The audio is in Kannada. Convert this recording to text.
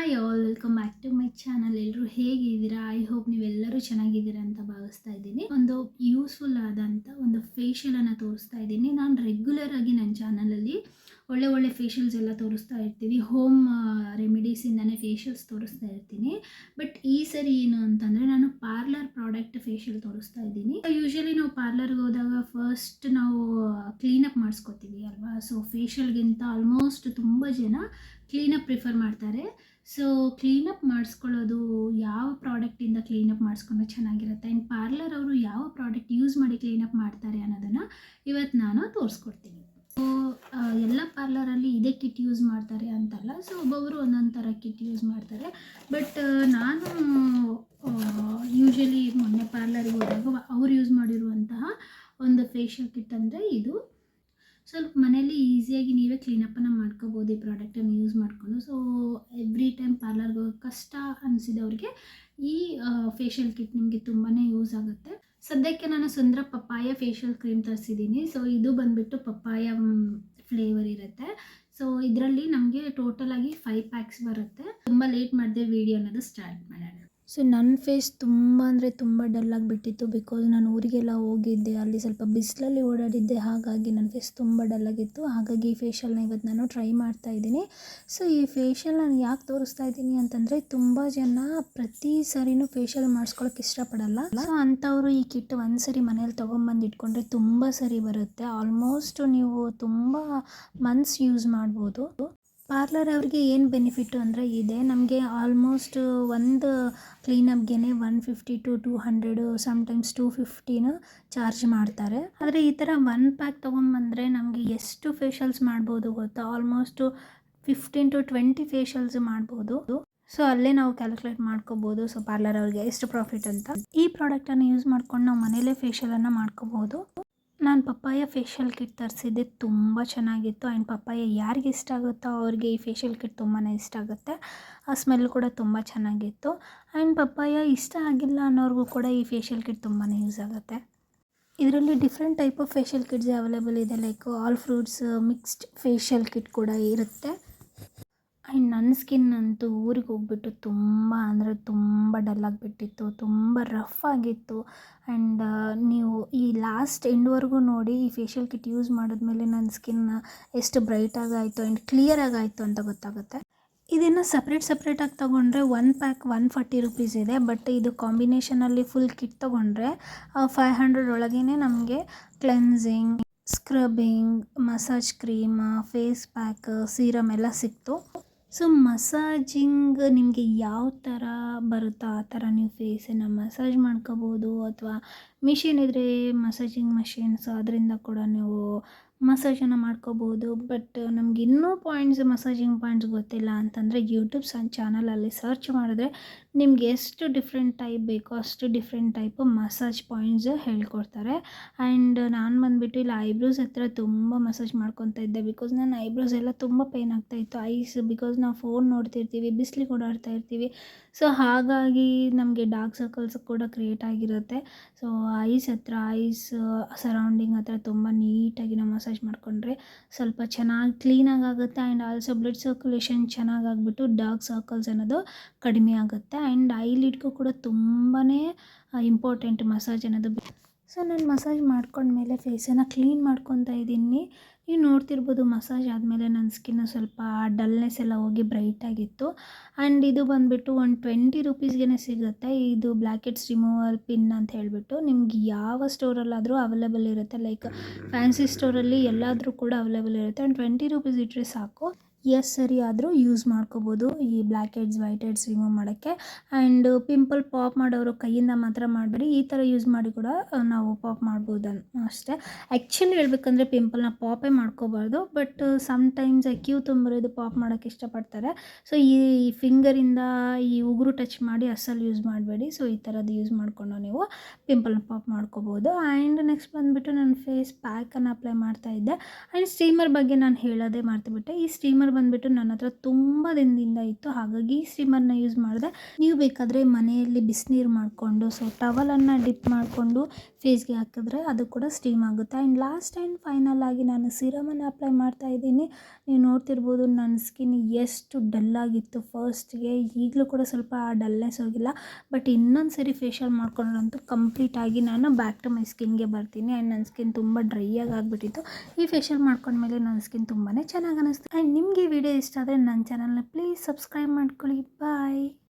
Hi all, welcome back to my channel. ಎಲ್ಲರೂ ಹೇಗಿದ್ದೀರಾ? ಐ ಹೋಪ್ ನೀವೆಲ್ಲರೂ ಚೆನ್ನಾಗಿದ್ದೀರಾ ಅಂತ ಭಾವಿಸ್ತಾ ಇದ್ದೀನಿ. ಒಂದು ಯೂಸ್ಫುಲ್ ಆದಂಥ ಒಂದು ಫೇಶಿಯಲನ್ನು ತೋರಿಸ್ತಾ ಇದ್ದೀನಿ. ನಾನು ರೆಗ್ಯುಲರ್ ಆಗಿ ನನ್ನ ಚಾನಲಲ್ಲಿ ಒಳ್ಳೆ ಫೇಶಿಯಲ್ಸ್ ಎಲ್ಲ ತೋರಿಸ್ತಾ ಇರ್ತೀನಿ. ಹೋಮ್ ರೆಮಿಡೀಸಿಂದನೇ ಫೇಶಿಯಲ್ಸ್ ತೋರಿಸ್ತಾ ಇರ್ತೀನಿ. ಬಟ್ ಈ ಸರಿ ಏನು ಅಂತಂದರೆ ನಾನು ಪಾರ್ಲರ್ ಪ್ರಾಡಕ್ಟ್ ಫೇಶಿಯಲ್ ತೋರಿಸ್ತಾ ಇದ್ದೀನಿ. ಯೂಶಲಿ ನಾವು ಪಾರ್ಲರ್ಗೆ ಹೋದಾಗ ಫಸ್ಟ್ ನಾವು ಕ್ಲೀನಪ್ ಮಾಡಿಸ್ಕೋತೀವಿ ಅಲ್ವಾ? ಸೊ ಫೇಶಿಯಲ್ಗಿಂತ ಆಲ್ಮೋಸ್ಟ್ ತುಂಬ ಜನ ಕ್ಲೀನಪ್ ಪ್ರಿಫರ್ ಮಾಡ್ತಾರೆ. ಸೊ ಕ್ಲೀನಪ್ ಮಾಡಿಸ್ಕೊಳ್ಳೋದು ಯಾವ ಪ್ರಾಡಕ್ಟಿಂದ ಕ್ಲೀನಪ್ ಮಾಡಿಸ್ಕೊಂಡ್ರೆ ಚೆನ್ನಾಗಿರುತ್ತೆ, ಆ್ಯಂಡ್ ಪಾರ್ಲರ್ ಅವರು ಯಾವ ಪ್ರಾಡಕ್ಟ್ ಯೂಸ್ ಮಾಡಿ ಕ್ಲೀನಪ್ ಮಾಡ್ತಾರೆ ಅನ್ನೋದನ್ನು ಇವತ್ತು ನಾನು ತೋರಿಸ್ಕೊಡ್ತೀನಿ. ಸೊ ಎಲ್ಲ ಪಾರ್ಲರಲ್ಲಿ ಇದೇ ಕಿಟ್ ಯೂಸ್ ಮಾಡ್ತಾರೆ ಅಂತಲ್ಲ. ಸೊ ಒಬ್ಬೊಬ್ಬರು ಒಂದೊಂದು ಥರ ಕಿಟ್ ಯೂಸ್ ಮಾಡ್ತಾರೆ. ಬಟ್ ನಾನು ಯೂಶಲಿ ಮೊನ್ನೆ ಪಾರ್ಲರ್ಗೆ ಹೋದಾಗ ಅವ್ರು ಯೂಸ್ ಮಾಡಿರುವಂತಹ ಒಂದು ಫೇಶಿಯಲ್ ಕಿಟ್ ಅಂದರೆ ಇದು. ಸ್ವಲ್ಪ ಮನೇಲಿ ಈಸಿಯಾಗಿ ನೀವೇ ಕ್ಲೀನಪ್ಪನ್ನು ಮಾಡ್ಕೋಬೋದು ಈ ಪ್ರಾಡಕ್ಟನ್ನು ಯೂಸ್ ಮಾಡಿಕೊಂಡು. ಸೊ ಎವ್ರಿ ಟೈಮ್ ಪಾರ್ಲರ್ಗೆ ಹೋಗೋಕ್ಕೆ ಕಷ್ಟ ಅನಿಸಿದವ್ರಿಗೆ ಈ ಫೇಶಿಯಲ್ ಕಿಟ್ ನಿಮಗೆ ತುಂಬಾ ಯೂಸ್ ಆಗುತ್ತೆ. ಸದ್ಯಕ್ಕೆ ನಾನು ಸುಂದರ ಪಪ್ಪಾಯ ಫೇಶಿಯಲ್ ಕ್ರೀಮ್ ತರಿಸಿದ್ದೀನಿ. ಸೊ ಇದು ಬಂದುಬಿಟ್ಟು ಪಪ್ಪಾಯ ಫ್ಲೇವರ್ ಇರುತ್ತೆ. ಸೊ ಇದರಲ್ಲಿ ನಮಗೆ ಟೋಟಲಾಗಿ 5 ಪ್ಯಾಕ್ಸ್ ಬರುತ್ತೆ. ತುಂಬ ಲೇಟ್ ಮಾಡಿದೆ ವಿಡಿಯೋ ಅನ್ನೋದು ಸ್ಟಾರ್ಟ್ ಮಾಡೋಣ. ಸೊ ನನ್ನ ಫೇಸ್ ತುಂಬ ಅಂದರೆ ತುಂಬ ಡಲ್ಲಾಗಿಬಿಟ್ಟಿತ್ತು. ಬಿಕಾಸ್ ನಾನು ಊರಿಗೆಲ್ಲ ಹೋಗಿದ್ದೆ, ಅಲ್ಲಿ ಸ್ವಲ್ಪ ಬಿಸಿಲಲ್ಲಿ ಓಡಾಡಿದ್ದೆ. ಹಾಗಾಗಿ ನನ್ನ ಫೇಸ್ ತುಂಬ ಡಲ್ಲಾಗಿತ್ತು. ಹಾಗಾಗಿ ಈ ಫೇಶಿಯಲ್ನ ಇವತ್ತು ನಾನು ಟ್ರೈ ಮಾಡ್ತಾ ಇದ್ದೀನಿ. ಸೊ ಈ ಫೇಶಿಯಲ್ ನಾನು ಯಾಕೆ ತೋರಿಸ್ತಾ ಇದ್ದೀನಿ ಅಂತಂದರೆ, ತುಂಬ ಜನ ಪ್ರತಿ ಸರಿನೂ ಫೇಶಿಯಲ್ ಮಾಡಿಸ್ಕೊಳ್ಳೋಕೆ ಇಷ್ಟಪಡಲ್ಲ. ಸೊ ಅಂಥವರು ಈ ಕಿಟ್ ಒಂದು ಸರಿ ಮನೇಲಿ ತೊಗೊಂಬಂದು ಇಟ್ಕೊಂಡ್ರೆ ತುಂಬ ಸರಿ ಬರುತ್ತೆ. ಆಲ್ಮೋಸ್ಟ್ ನೀವು ತುಂಬ ಮಂತ್ಸ್ ಯೂಸ್ ಮಾಡ್ಬೋದು. ಪಾರ್ಲರ್ ಅವ್ರಿಗೆ ಏನು ಬೆನಿಫಿಟ್ಟು ಅಂದರೆ ಇದೆ, ನಮಗೆ ಆಲ್ಮೋಸ್ಟ್ ಒಂದು ಕ್ಲೀನಪ್ಗೆ 150 to 200 ಸಮ್ಟೈಮ್ಸ್ 250 ಚಾರ್ಜ್ ಮಾಡ್ತಾರೆ. ಆದರೆ ಈ ಥರ 1 ಪ್ಯಾಕ್ ತೊಗೊಂಬಂದರೆ ನಮಗೆ ಎಷ್ಟು ಫೇಶಿಯಲ್ಸ್ ಮಾಡ್ಬೋದು ಗೊತ್ತಾ? ಆಲ್ಮೋಸ್ಟ್ 15 to 20 ಫೇಶಿಯಲ್ಸ್ ಮಾಡ್ಬೋದು. ಸೊ ಅಲ್ಲೇ ನಾವು ಕ್ಯಾಲ್ಕುಲೇಟ್ ಮಾಡ್ಕೋಬೋದು. ಸೊ ಪಾರ್ಲರ್ ಅವ್ರಿಗೆ ಎಷ್ಟು ಪ್ರಾಫಿಟ್ ಅಂತ. ಈ ಪ್ರಾಡಕ್ಟನ್ನು ಯೂಸ್ ಮಾಡ್ಕೊಂಡು ನಾವು ಮನೇಲೇ ಫೇಶಿಯಲನ್ನು ಮಾಡ್ಕೋಬೋದು. ನಾನು ಪಪ್ಪಾಯ ಫೇಶಿಯಲ್ ಕಿಟ್ ತರಿಸಿದ್ದೆ, ತುಂಬ ಚೆನ್ನಾಗಿತ್ತು. ಆ್ಯಂಡ್ ಪಪ್ಪಾಯ ಯಾರಿಗೆ ಇಷ್ಟ ಆಗುತ್ತೋ ಅವ್ರಿಗೆ ಈ ಫೇಶಿಯಲ್ ಕಿಟ್ ತುಂಬಾ ಇಷ್ಟ ಆಗುತ್ತೆ. ಆ ಸ್ಮೆಲ್ ಕೂಡ ತುಂಬ ಚೆನ್ನಾಗಿತ್ತು. ಆ್ಯಂಡ್ ಪಪ್ಪಾಯ ಇಷ್ಟ ಆಗಿಲ್ಲ ಅನ್ನೋರಿಗೂ ಕೂಡ ಈ ಫೇಶಿಯಲ್ ಕಿಟ್ ತುಂಬಾ ಯೂಸ್ ಆಗುತ್ತೆ. ಇದರಲ್ಲಿ different type of facial kits available ಇದೆ. Like all fruits mixed facial kit ಕೂಡ ಇರುತ್ತೆ. ಆ್ಯಂಡ್ ನನ್ನ ಸ್ಕಿನ್ ಅಂತೂ ಊರಿಗೆ ಹೋಗ್ಬಿಟ್ಟು ತುಂಬ ಅಂದರೆ ತುಂಬ ಡಲ್ಲಾಗಿಬಿಟ್ಟಿತ್ತು, ತುಂಬ ರಫ್ ಆಗಿತ್ತು. ಆ್ಯಂಡ್ ನೀವು ಈ ಲಾಸ್ಟ್ ಎಂಡ್ವರೆಗೂ ನೋಡಿ, ಈ ಫೇಶಿಯಲ್ ಕಿಟ್ ಯೂಸ್ ಮಾಡಿದ್ಮೇಲೆ ನನ್ನ ಸ್ಕಿನ್ ಎಷ್ಟು ಬ್ರೈಟಾಗಿ ಆಯಿತು ಆ್ಯಂಡ್ ಕ್ಲಿಯರಾಗಿ ಆಯಿತು ಅಂತ ಗೊತ್ತಾಗುತ್ತೆ. ಇದನ್ನು ಸಪ್ರೇಟಾಗಿ ತೊಗೊಂಡ್ರೆ 1 ಪ್ಯಾಕ್ 140 ರೂಪೀಸ್ ಇದೆ. ಬಟ್ ಇದು ಕಾಂಬಿನೇಷನಲ್ಲಿ ಫುಲ್ ಕಿಟ್ ತೊಗೊಂಡ್ರೆ 500 ಒಳಗೇ ನಮಗೆ cleansing, scrubbing, massage cream, face pack, serum ಎಲ್ಲ ಸಿಕ್ತು. ಸೊ ಮಸಾಜಿಂಗ್ ನಿಮಗೆ ಯಾವ ಥರ ಬರುತ್ತೋ ಆ ಥರ ನೀವು ಫೇಸನ್ನು ಮಸಾಜ್ ಮಾಡ್ಕೋಬೋದು. ಅಥವಾ ಮಿಷಿನ್ ಇದ್ದರೆ ಮಸಾಜಿಂಗ್ ಮಷಿನ್ಸ್, ಅದರಿಂದ ಕೂಡ ನೀವು ಮಸಾಜನ್ನು ಮಾಡ್ಕೋಬೋದು. ಬಟ್ ನಮ್ಗೆ ಇನ್ನೂ ಮಸಾಜಿಂಗ್ ಪಾಯಿಂಟ್ಸ್ ಗೊತ್ತಿಲ್ಲ ಅಂತಂದರೆ ಯೂಟ್ಯೂಬ್ ಚಾನಲಲ್ಲಿ ಸರ್ಚ್ ಮಾಡಿದ್ರೆ ನಿಮ್ಗೆ ಎಷ್ಟು ಡಿಫ್ರೆಂಟ್ ಟೈಪ್ ಬೇಕೋ ಅಷ್ಟು ಡಿಫ್ರೆಂಟ್ ಟೈಪು ಮಸಾಜ್ ಪಾಯಿಂಟ್ಸ್ ಹೇಳ್ಕೊಡ್ತಾರೆ. ಆ್ಯಂಡ್ ನಾನು ಬಂದುಬಿಟ್ಟು ಇಲ್ಲಿ ಐಬ್ರೋಸ್ ಹತ್ರ ತುಂಬ ಮಸಾಜ್ ಮಾಡ್ಕೊತಾ ಇದ್ದೆ. ಬಿಕಾಸ್ ನನ್ನ ಐಬ್ರೋಸ್ ಎಲ್ಲ ತುಂಬ ಪೇಯ್ನ್ ಆಗ್ತಾಯಿತ್ತು. ಐಸ್, ಬಿಕಾಸ್ ನಾವು ಫೋನ್ ನೋಡ್ತಿರ್ತೀವಿ, ಬಿಸಿಲಿಗೆ ಓಡಾಡ್ತಾ ಇರ್ತೀವಿ. ಸೊ ಹಾಗಾಗಿ ನಮಗೆ ಡಾರ್ಕ್ ಸರ್ಕಲ್ಸ್ ಕೂಡ ಕ್ರಿಯೇಟ್ ಆಗಿರುತ್ತೆ. ಸೊ ಐಸ್ ಸರೌಂಡಿಂಗ್ ಹತ್ರ ತುಂಬ ನೀಟಾಗಿ ನಾವು ಮಸಾಜ್ ಮಾಡಿಕೊಂಡ್ರೆ ಸ್ವಲ್ಪ ಚೆನ್ನಾಗಿ ಕ್ಲೀನಾಗಿ ಆಗುತ್ತೆ. ಆ್ಯಂಡ್ ಆಲ್ಸೋ ಬ್ಲಡ್ ಸರ್ಕ್ಯುಲೇಷನ್ ಚೆನ್ನಾಗಾಗ್ಬಿಟ್ಟು ಡಾರ್ಕ್ ಸರ್ಕಲ್ಸ್ ಅನ್ನೋದು ಕಡಿಮೆ ಆಗುತ್ತೆ. ಆ್ಯಂಡ್ ಐಲಿಡ್ಗೂ ಕೂಡ ತುಂಬಾ ಇಂಪಾರ್ಟೆಂಟ್ ಮಸಾಜ್ ಅನ್ನೋದು. ಸೊ ನಾನು ಮಸಾಜ್ ಮಾಡ್ಕೊಂಡ್ಮೇಲೆ ಫೇಸನ್ನು ಕ್ಲೀನ್ ಮಾಡ್ಕೊತಾ ಇದ್ದೀನಿ. ನೀವು ನೋಡ್ತಿರ್ಬೋದು, ಮಸಾಜ್ ಆದಮೇಲೆ ನನ್ನ ಸ್ಕಿನ್ನು ಸ್ವಲ್ಪ ಡಲ್ನೆಸ್ ಎಲ್ಲ ಹೋಗಿ ಬ್ರೈಟಾಗಿತ್ತು. ಆ್ಯಂಡ್ ಇದು ಬಂದುಬಿಟ್ಟು 120 ರೂಪೀಸ್ಗೆ ಸಿಗುತ್ತೆ. ಇದು ಬ್ಲ್ಯಾಕ್ ಹೆಡ್ಸ್ ರಿಮೂವಲ್ ಪಿನ್ ಅಂತ ಹೇಳಿಬಿಟ್ಟು ನಿಮ್ಗೆ ಯಾವ ಸ್ಟೋರಲ್ಲಾದರೂ ಅವೈಲೇಬಲ್ ಇರುತ್ತೆ. ಲೈಕ್ ಫ್ಯಾನ್ಸಿ ಸ್ಟೋರಲ್ಲಿ ಎಲ್ಲಾದರೂ ಕೂಡ ಅವೈಲೇಬಲ್ ಇರುತ್ತೆ. ಆ್ಯಂಡ್ 20 ರೂಪೀಸ್ ಇಟ್ಟರೆ ಸಾಕು, ಎಷ್ಟು ಸರಿ ಆದರೂ ಯೂಸ್ ಮಾಡ್ಕೋಬೋದು ಈ black heads white heads remove ಮಾಡೋಕ್ಕೆ. ಆ್ಯಂಡ್ ಪಿಂಪಲ್ ಪಾಪ್ ಮಾಡೋರು ಕೈಯಿಂದ ಮಾತ್ರ ಮಾಡಬೇಡಿ, ಈ ಥರ ಯೂಸ್ ಮಾಡಿ ಕೂಡ ನಾವು ಪಾಪ್ ಮಾಡ್ಬೋದು ಅಷ್ಟೇ. ಆ್ಯಕ್ಚುಲಿ ಹೇಳ್ಬೇಕಂದ್ರೆ ಪಿಂಪಲ್ನ ಪಾಪೇ ಮಾಡ್ಕೋಬಾರ್ದು. ಬಟ್ ಸಮ್ಟೈಮ್ಸ್ ಕ್ಯೂ ತುಂಬಿರೋದು ಪಾಪ್ ಮಾಡೋಕ್ಕೆ ಇಷ್ಟಪಡ್ತಾರೆ. ಸೊ ಈ ಫಿಂಗರಿಂದ ಈ ಉಗುರು ಟಚ್ ಮಾಡಿ ಅಸಲು ಯೂಸ್ ಮಾಡಬೇಡಿ. ಸೊ ಈ ಥರದ್ದು ಯೂಸ್ ಮಾಡಿಕೊಂಡು ನೀವು ಪಿಂಪಲ್ನ ಪಾಪ್ ಮಾಡ್ಕೋಬೋದು. ಆ್ಯಂಡ್ ನೆಕ್ಸ್ಟ್ ಬಂದುಬಿಟ್ಟು ನಾನು ಫೇಸ್ ಪ್ಯಾಕನ್ನು ಅಪ್ಲೈ ಮಾಡ್ತಾಯಿದ್ದೆ. ಆ್ಯಂಡ್ ಸ್ಟೀಮರ್ ಬಗ್ಗೆ ನಾನು ಹೇಳೋದೇ ಮರ್ತುಬಿಟ್ಟೆ. ಈ ಸ್ಟೀಮರ್ ಬಂದುಬಿಟ್ಟು ನನ್ನ ಹತ್ರ ತುಂಬ ದಿನದಿಂದ ಇತ್ತು, ಹಾಗಾಗಿ ಸ್ಟೀಮರ್ನ ಯೂಸ್ ಮಾಡಿದೆ. ನೀವು ಬೇಕಾದರೆ ಮನೆಯಲ್ಲಿ ಬಿಸಿನೀರು ಮಾಡಿಕೊಂಡು ಟವಲನ್ನು ಡಿಪ್ ಮಾಡಿಕೊಂಡು ಫೇಸ್ಗೆ ಹಾಕಿದ್ರೆ ಅದು ಕೂಡ ಸ್ಟೀಮ್ ಆಗುತ್ತೆ. ಆ್ಯಂಡ್ ಲಾಸ್ಟ್ ಆ್ಯಂಡ್ ಫೈನಲ್ ಆಗಿ ನಾನು ಸಿರಮನ್ನು ಅಪ್ಲೈ ಮಾಡ್ತಾ ಇದ್ದೀನಿ. ನೀವು ನೋಡ್ತಿರ್ಬೋದು ನನ್ನ ಸ್ಕಿನ್ ಎಷ್ಟು ಡಲ್ಲಾಗಿತ್ತು ಫಸ್ಟ್ಗೆ, ಈಗಲೂ ಕೂಡ ಸ್ವಲ್ಪ ಆ ಡಲ್ನೆಸ್ ಹೋಗಿಲ್ಲ. ಬಟ್ ಇನ್ನೊಂದು ಸರಿ ಫೇಶಿಯಲ್ ಮಾಡ್ಕೊಂಡ್ರಂತೂ ಕಂಪ್ಲೀಟಾಗಿ ನಾನು ಬ್ಯಾಕ್ ಟು ಮೈ ಸ್ಕಿನ್ಗೆ ಬರ್ತೀನಿ. ಆ್ಯಂಡ್ ನನ್ನ ಸ್ಕಿನ್ ತುಂಬ ಡ್ರೈಯಾಗಿ ಆಗಿಬಿಟ್ಟಿತ್ತು. ಈ ಫೇಶಿಯಲ್ ಮಾಡ್ಕೊಂಡ್ಮೇಲೆ ನನ್ನ ಸ್ಕಿನ್ ತುಂಬಾ ಚೆನ್ನಾಗಿ ಅನ್ನಿಸ್ತು. ಆ್ಯಂಡ್ ನಿಮಗೆ ಈ ವಿಡಿಯೋ ಇಷ್ಟ ಆದರೆ ನನ್ನ ಚಾನಲ್ನ ಪ್ಲೀಸ್ ಸಬ್ಸ್ಕ್ರೈಬ್ ಮಾಡ್ಕೊಳ್ಳಿ. ಬಾಯ್.